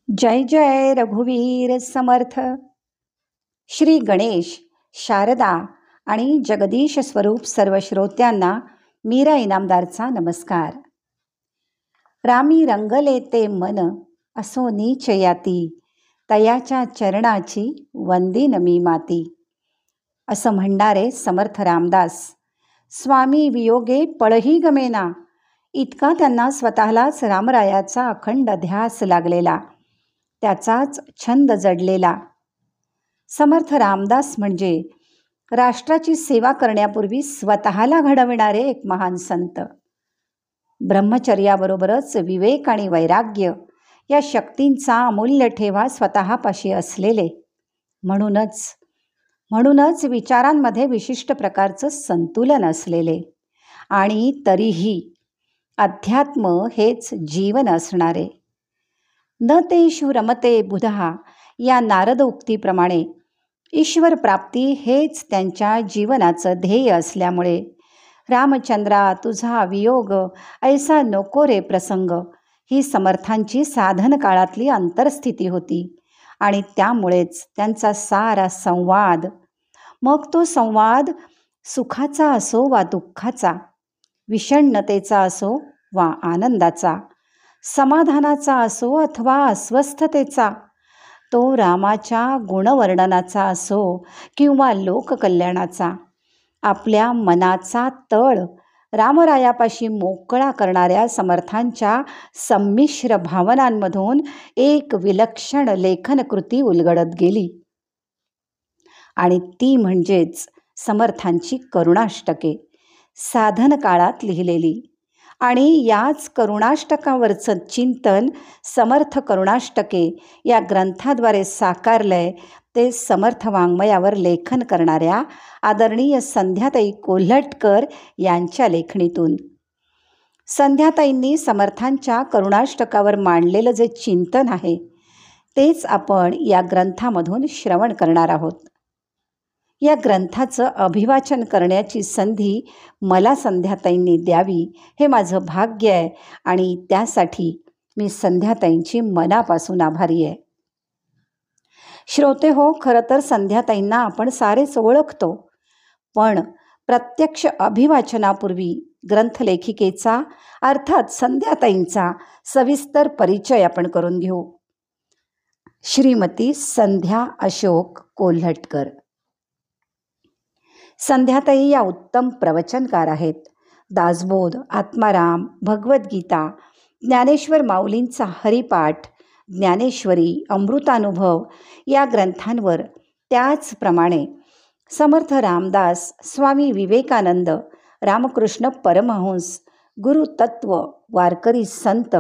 जय जय रघुवीर समर्थ. श्री गणेश, शारदा आणि जगदीश स्वरूप सर्व श्रोत्यांना मीरा इनामदारचा नमस्कार. रामी रंगले ते मन असो नीच याती, तयाच्या चरणाची वंदिन मी माती. असं म्हणणारे समर्थ रामदास स्वामी वियोगे पळही गमेना, इतका त्यांना स्वतःलाच रामरायाचा अखंड ध्यास लागलेला, त्याचाच छंद जडलेला. समर्थ रामदास म्हणजे राष्ट्राची सेवा करण्यापूर्वी स्वतःला घडविणारे एक महान संत. ब्रह्मचर्याबरोबरच विवेक आणि वैराग्य या शक्तींचा अमूल्य ठेवा स्वतःपाशी असलेले, म्हणूनच विचारांमध्ये विशिष्ट प्रकारचं संतुलन असलेले आणि तरीही अध्यात्म हेच जीवन असणारे. न तेषु रमते बुधः या नारद उक्तीप्रमाणे ईश्वर प्राप्ती हेच त्यांच्या जीवनाचं ध्येय असल्यामुळे रामचंद्रा तुझा वियोग ऐसा नको रे प्रसंग ही समर्थांची साधन काळातली अंतरस्थिती होती. आणि त्यामुळेच त्यांचा सारा संवाद, मग तो संवाद सुखाचा असो वा दुःखाचा, विषण्णतेचा असो वा आनंदाचा, समाधानाचा असो अथवा अस्वस्थतेचा, तो रामाच्या गुणवर्णनाचा असो किंवा लोककल्याणाचा, आपल्या मनाचा तळ रामरायापाशी मोकळा करणाऱ्या समर्थांच्या संमिश्र भावनांमधून एक विलक्षण लेखनकृती उलगडत गेली. आणि ती म्हणजेच समर्थांची करुणाष्टके, साधन काळात लिहिलेली. आणि याच करुणाष्टकावरचं चिंतन समर्थ करुणाष्टके या ग्रंथाद्वारे साकारलंय ते समर्थ वाङ्मयावर लेखन करणाऱ्या आदरणीय संध्याताई कोल्हटकर यांच्या लेखणीतून. संध्याताईंनी समर्थांच्या करुणाष्टकावर मांडलेलं जे चिंतन आहे तेच आपण या ग्रंथामधून श्रवण करणार आहोत. या ग्रंथाचं अभिवाचन करण्याची संधी मला संध्याताईंनी द्यावी हे माझं भाग्य आहे आणि त्यासाठी मी संध्याताईंची मनापासून आभारी आहे. श्रोते हो, खरं तर संध्याताईंना आपण सारेच ओळखतो, पण प्रत्यक्ष अभिवाचनापूर्वी ग्रंथलेखिकेचा अर्थात संध्याताईंचा सविस्तर परिचय आपण करून घेऊ. श्रीमती संध्या अशोक कोल्हटकर. संध्याताई या उत्तम प्रवचनकार आहेत. दासबोध, आत्माराम, भगवद्गीता, ज्ञानेश्वर माऊलींचा हरिपाठ, ज्ञानेश्वरी, अमृतानुभव या ग्रंथांवर, त्याचप्रमाणे समर्थ रामदास, स्वामी विवेकानंद, रामकृष्ण परमहंस, गुरुतत्व, वारकरी संत,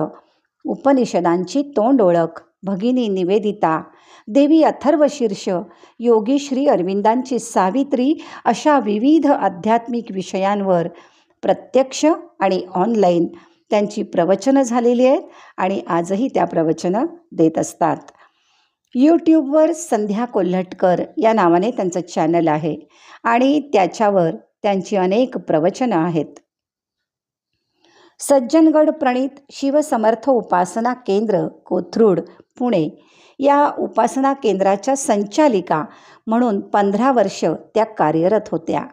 उपनिषदांची तोंड ओळख, भगिनी निवेदिता, देवी अथर्वशीर्ष, योगी श्री अरविंदांची सावित्री अशा विविध आध्यात्मिक विषयांवर प्रत्यक्ष आणि ऑनलाईन त्यांची प्रवचनं झालेली आहेत आणि आजही त्या प्रवचनं देत असतात. यूट्यूबवर संध्या कोल्हटकर या नावाने त्यांचं चॅनल आहे आणि त्याच्यावर त्यांची अनेक प्रवचनं आहेत. सज्जनगड प्रणीत शिवसमर्थ उपासना केंद्र, कोथरूड, पुणे या उपासना केंद्राच्या संचालिका म्हणून 15 वर्ष त्या कार्यरत होत्या.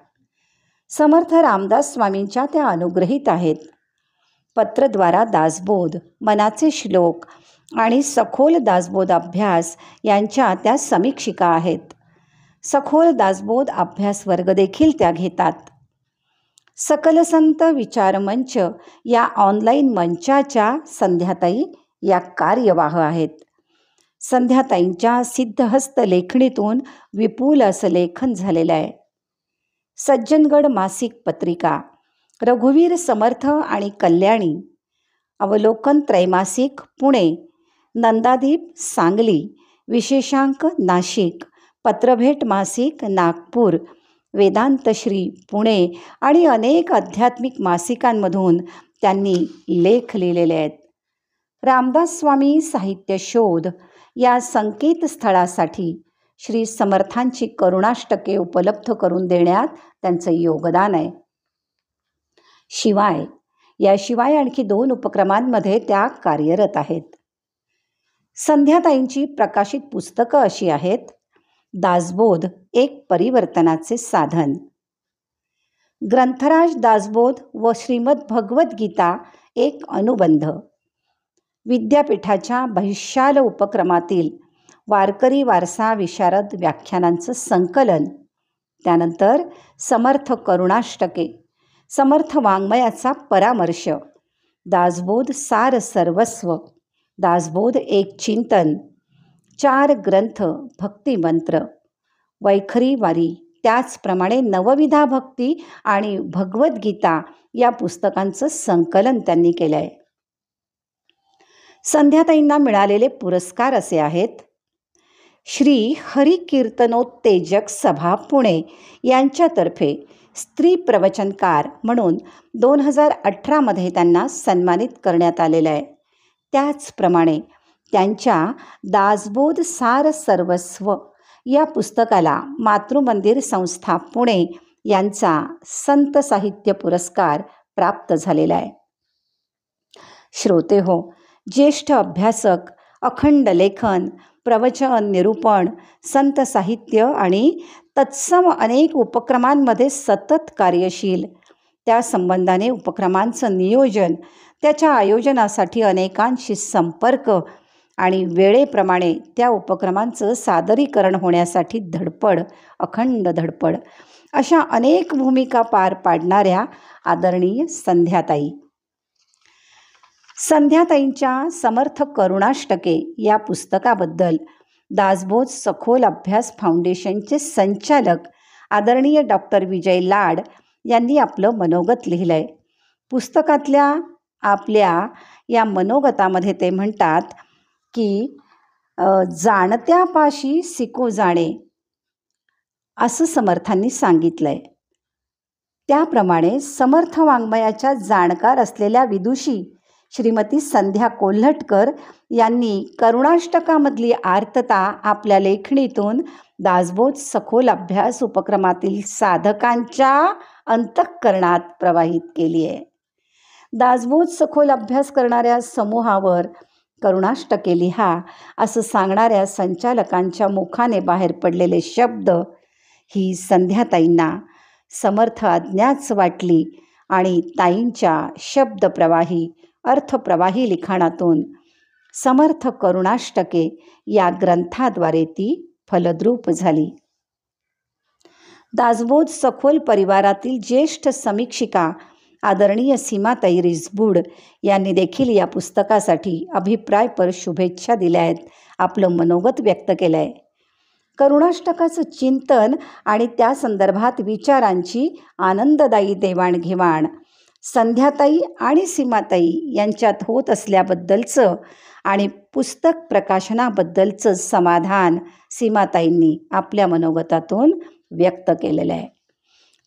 समर्थ रामदास स्वामींच्या त्या अनुग्रहित आहेत. पत्रद्वारा दासबोध, मनाचे श्लोक आणि सखोल दासबोध अभ्यास यांच्या त्या समीक्षिका आहेत. सखोल दासबोध अभ्यास वर्ग देखील त्या घेतात. सकल संत विचारमंच या ऑनलाईन मंचाच्या संध्याताई या कार्यवाह आहेत. संध्याताईंच्या सिद्धहस्त लेखणीतून विपुल असं लेखन झालेलं आहे. सज्जनगड मासिक पत्रिका, रघुवीर समर्थ आणि कल्याणी, अवलोकन त्रैमासिक पुणे, नंदादीप सांगली, विशेषांक नाशिक, पत्रभेट मासिक नागपूर, वेदांतश्री पुणे आणि अनेक आध्यात्मिक मासिकांमधून त्यांनी लेख लिहिलेले आहेत. रामदास स्वामी साहित्य शोध या संकेतस्थळासाठी श्री समर्थांची करुणाष्टके उपलब्ध करून देण्यात त्यांचं योगदान आहे. याशिवाय आणखी 2 उपक्रमांमध्ये त्या कार्यरत आहेत. संध्याताईंची प्रकाशित पुस्तकं अशी आहेत: दासबोध एक परिवर्तनाचे साधन, ग्रंथराज दासबोध व श्रीमद भगवद्गीता एक अनुबंध, विद्यापीठाच्या बहिशाल उपक्रमातील वारकरी वारसा विशारद व्याख्यानांचं संकलन, त्यानंतर समर्थ करुणाष्टके, समर्थ वाङ्मयाचा परामर्श, दासबोध सार सर्वस्व, दासबोध एक चिंतन, 4 ग्रंथ भक्तिमंत्र, वैखरी वारी, त्याचप्रमाणे नवविधा भक्ती आणि भगवद्गीता या पुस्तकांचं संकलन त्यांनी केलं आहे. संध्याताईंना मिळालेले पुरस्कार असे आहेत: श्री हरिकीर्तनोत्तेजक सभा पुणे यांच्यातर्फे स्त्री प्रवचनकार म्हणून 2018मध्ये त्यांना सन्मानित करण्यात आलेलं आहे. त्याचप्रमाणे त्यांच्या दासबोध सार सर्वस्व या पुस्तकाला मातृमंदिर संस्था पुणे यांचा संत साहित्य पुरस्कार प्राप्त झालेला आहे. श्रोते हो, ज्येष्ठ अभ्यासक, अखंड लेखन, प्रवचन, निरूपण, संत साहित्य आणि तत्सम अनेक उपक्रमांमध्ये सतत कार्यशील, त्या संबंधाने उपक्रमांचं नियोजन, त्याच्या आयोजनासाठी अनेकांशी संपर्क आणि वेळेप्रमाणे त्या उपक्रमांचं सादरीकरण होण्यासाठी धडपड, अखंड धडपड, अशा अनेक भूमिका पार पाडणाऱ्या आदरणीय संध्याताई. संध्याताईंच्या समर्थ करुणाष्टके या पुस्तकाबद्दल दासबोध सखोल अभ्यास फाउंडेशनचे संचालक आदरणीय डॉक्टर विजय लाड यांनी आपलं मनोगत लिहिलं आहे. पुस्तकातल्या आपल्या या मनोगतामध्ये ते म्हणतात की जाणत्यापाशी सिको जाणे असं समर्थांनी सांगितलं आहे. त्याप्रमाणे समर्थ वाङ्मयाच्या जाणकार असलेल्या विदुषी श्रीमती संध्या कोल्हटकर यांनी करुणाष्टकामधली आर्तता आपल्या लेखणीतून दासबोध सखोल अभ्यास उपक्रमातील साधकांच्या अंतःकरणात प्रवाहित केली आहे. दासबोध सखोल अभ्यास करणाऱ्या समूहावर करुणाष्टके लिहा असं सांगणाऱ्या संचालकांच्या मुखाने बाहेर पडलेले शब्द ही संध्याताईंना समर्थ आज्ञाच वाटली आणि ताईंच्या शब्दप्रवाही, अर्थप्रवाही लिखाणातून समर्थ करुणाष्टके या ग्रंथाद्वारे ती फलद्रूप झाली. दासबोध सखोल परिवारातील ज्येष्ठ समीक्षिका आदरणीय सीमाताई रिसबूड यांनी देखील या पुस्तकासाठी अभिप्रायपर शुभेच्छा दिल्या आहेत, आपलं मनोगत व्यक्त केलं आहे. करुणाष्टकाचं चिंतन आणि त्या संदर्भात विचारांची आनंददायी देवाणघेवाण संध्याताई आणि सीमाताई यांच्यात होत असल्याबद्दलचं आणि पुस्तक प्रकाशनाबद्दलचं समाधान सीमाताईंनी आपल्या मनोगतातून व्यक्त केलेलं आहे.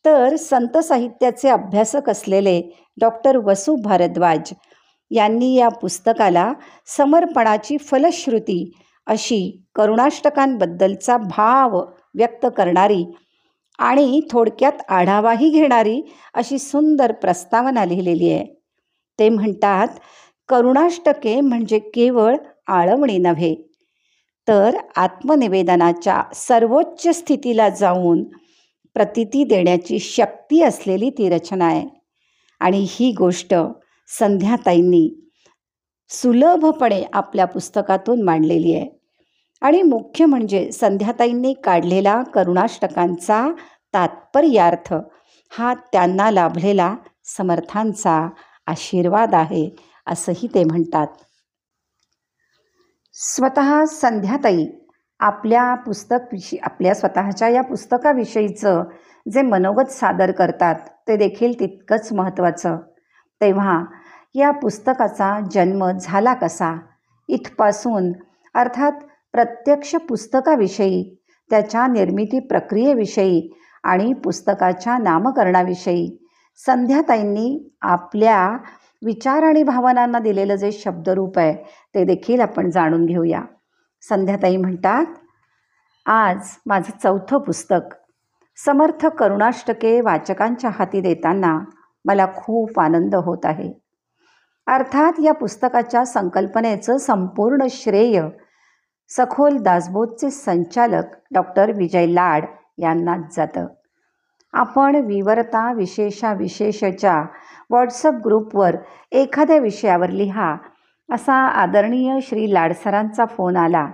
तर संत साहित्याचे अभ्यासक असलेले डॉक्टर वसु भारद्वाज यांनी या पुस्तकाला समर्पणाची फलश्रुती अशी करुणाष्टकांबद्दलचा भाव व्यक्त करणारी आणि थोडक्यात आढावाही घेणारी अशी सुंदर प्रस्तावना लिहिलेली आहे. ते म्हणतात, करुणाष्टके म्हणजे केवळ आळवणी नव्हे, तर आत्मनिवेदनाच्या सर्वोच्च स्थितीला जाऊन प्रतीती देण्याची शक्ती असलेली ती रचना आहे. आणि ही गोष्ट संध्याताईंनी सुलभपणे आपल्या पुस्तकातून मांडलेली आहे. आणि मुख्य म्हणजे संध्याताईंनी काढलेला करुणाष्टकांचा तात्पर्यार्थ हा त्यांना लाभलेला समर्थांचा आशीर्वाद आहे, असंही ते म्हणतात. स्वतः संध्याताई आपल्या स्वतःच्या या पुस्तकाविषयीचं जे मनोगत सादर करतात ते देखील तितकंच महत्त्वाचं. तेव्हा या पुस्तकाचा जन्म झाला कसा, इथपासून अर्थात प्रत्यक्ष पुस्तकाविषयी, त्याच्या निर्मिती प्रक्रियेविषयी आणि पुस्तकाच्या नामकरणाविषयी संध्याताईंनी आपल्या विचार आणि भावनांना दिलेलं जे शब्दरूप आहे ते देखील आपण जाणून घेऊया. संध्याताई म्हणतात, आज माझं 4थं पुस्तक समर्थ करुणाष्टके वाचकांच्या हाती देताना मला खूप आनंद होत आहे. अर्थात या पुस्तकाच्या संकल्पनेचं संपूर्ण श्रेय सखोल दासबोधचे संचालक डॉक्टर विजय लाड यांनाच जातं. आपण विवरता विशेषाविशेषच्या व्हॉट्सअप ग्रुपवर एखाद्या विषयावर लिहा असा आदरणीय श्री लाडसरांचा फोन आला.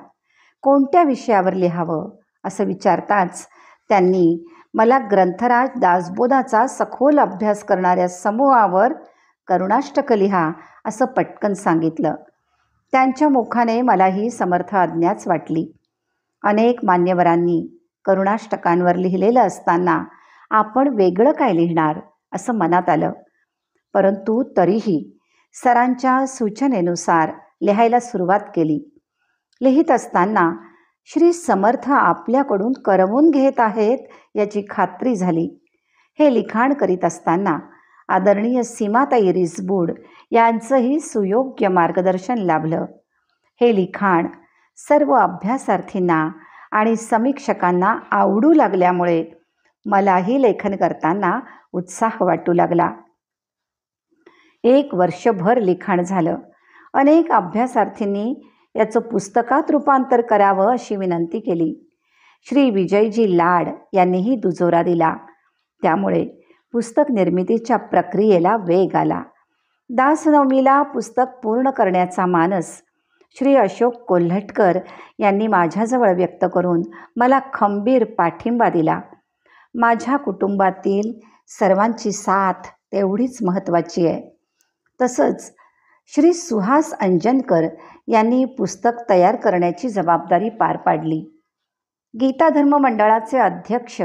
कोणत्या विषयावर लिहावं असं विचारताच त्यांनी मला ग्रंथराज दासबोधाचा सखोल अभ्यास करणाऱ्या समूहावर करुणाष्टक लिहा असं पटकन सांगितलं. त्यांच्या मुखाने मलाही समर्थ आज्ञाच वाटली. अनेक मान्यवरांनी करुणाष्टकांवर लिहिलेलं असताना आपण वेगळं काय लिहिणार असं मनात आलं. परंतु तरीही सरांच्या सूचनेनुसार लिहायला सुरुवात केली. लिहित असताना श्री समर्थ आपल्याकडून करमून घेत आहेत याची खात्री झाली. हे लिखाण करीत असताना आदरणीय सीमाताई रिसबूड यांचंही सुयोग्य मार्गदर्शन लाभलं. हे लिखाण सर्व अभ्यासार्थींना आणि समीक्षकांना आवडू लागल्यामुळे मलाही लेखन करताना उत्साह वाटू लागला. 1 वर्षभर लिखाण झालं. अनेक अभ्यासार्थींनी याचं पुस्तकात रूपांतर करावं अशी विनंती केली. श्री विजयजी लाड यांनीही दुजोरा दिला. त्यामुळे पुस्तक निर्मितीच्या प्रक्रियेला वेग आला. दासनवमीला पुस्तक पूर्ण करण्याचा मानस श्री अशोक कोल्हटकर यांनी माझ्याजवळ व्यक्त करून मला खंबीर पाठिंबा दिला. माझ्या कुटुंबातील सर्वांची साथ तेवढीच महत्त्वाची आहे. तसंच श्री सुहास अंजनकर यांनी पुस्तक तयार करण्याची जबाबदारी पार पाडली. गीता धर्म मंडळाचे अध्यक्ष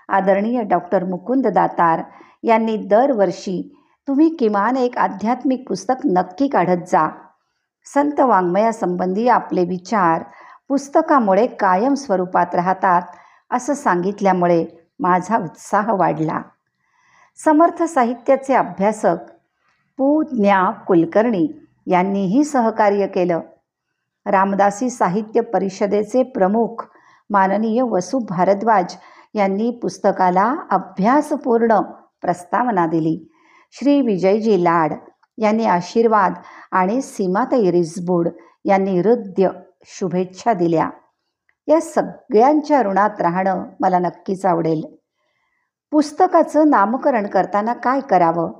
आदरणीय डॉक्टर मुकुंद दातार यांनी दरवर्षी तुम्ही किमान एक आध्यात्मिक पुस्तक नक्की काढत जा. संत वाङ्मयासंबंधी आपले विचार पुस्तकामुळे कायम स्वरूपात राहतात असं सांगितल्यामुळे माझा उत्साह वाढला. समर्थ साहित्याचे अभ्यासक पु. ज्ञा. कुलकर्णी यांनीही सहकार्य केलं. रामदासी साहित्य परिषदेचे प्रमुख माननीय वसु भारद्वाज यांनी पुस्तकाला अभ्यासपूर्ण प्रस्तावना दिली. श्री विजयजी लाड यांनी आशीर्वाद आणि सीमाताई रिसबूड यांनी हृदय शुभेच्छा दिल्या. या सगळ्यांच्या ऋणात राहणं मला नक्कीच आवडेल. पुस्तकाचं नामकरण करताना काय करावं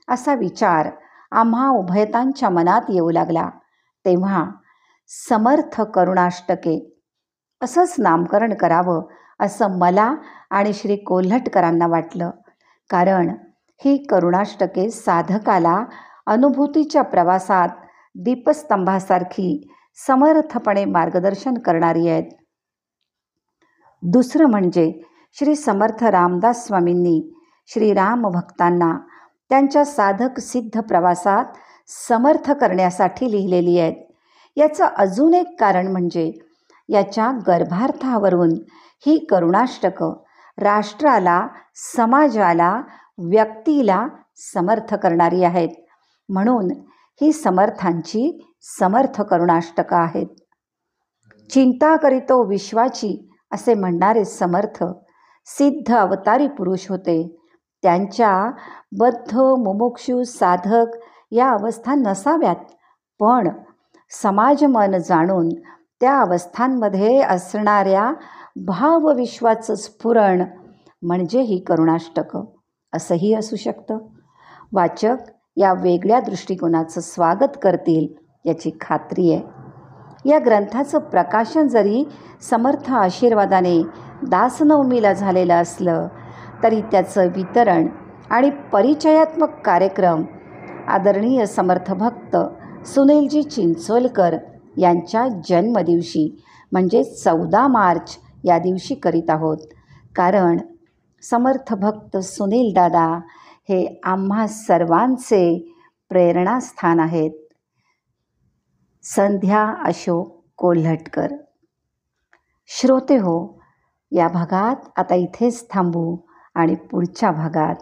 असा विचार आम्हा उभयतांच्या मनात येऊ लागला. तेव्हा समर्थ करुणाष्टके असंच नामकरण करावं असं मला आणि श्री कोल्हटकरांना वाटलं. कारण ही करुणाष्टके साधकाला अनुभूतीच्या प्रवासात दीपस्तंभासारखी समर्थपणे मार्गदर्शन करणारी आहेत. दुसरं म्हणजे श्री समर्थ रामदास स्वामींनी श्रीराम भक्तांना त्यांच्या साधक सिद्ध प्रवासात समर्थ करण्यासाठी लिहिलेली आहेत. याचं अजून एक कारण म्हणजे याच्या गर्भार्थावरून ही करुणाष्टकं राष्ट्राला, समाजाला, व्यक्तीला समर्थ करणारी आहेत. म्हणून ही समर्थांची समर्थ करुणाष्टकं आहेत. चिंता करीतो विश्वाची असे म्हणणारे समर्थ सिद्ध अवतारी पुरुष होते. त्यांच्या बद्ध, मुमुक्षु, साधक या अवस्था नसाव्यात, पण समाज मन जाणून त्या अवस्थांमध्ये असणाऱ्या भावविश्वाचं स्फुरण म्हणजे ही करुणाष्टकं असंही असू शकतं. वाचक या वेगळ्या दृष्टिकोनाचं स्वागत करतील याची खात्री आहे. या ग्रंथाचं प्रकाशन जरी समर्थ आशीर्वादाने दासनवमीला झालेलं असलं तरी त्याचं वितरण आणि परिचयात्मक कार्यक्रम आदरणीय समर्थ भक्त सुनीलजी चिंचोलकर यांच्या जन्मदिवशी म्हणजे 14 मार्च या दिवशी करीत आहोत. कारण समर्थ भक्त सुनील दादा हे आम्हा सर्वांचे प्रेरणास्थान आहेत. संध्या अशोक कोल्हटकर. श्रोते हो, या भागात आता इथेच थांबू आणि पुढच्या भागात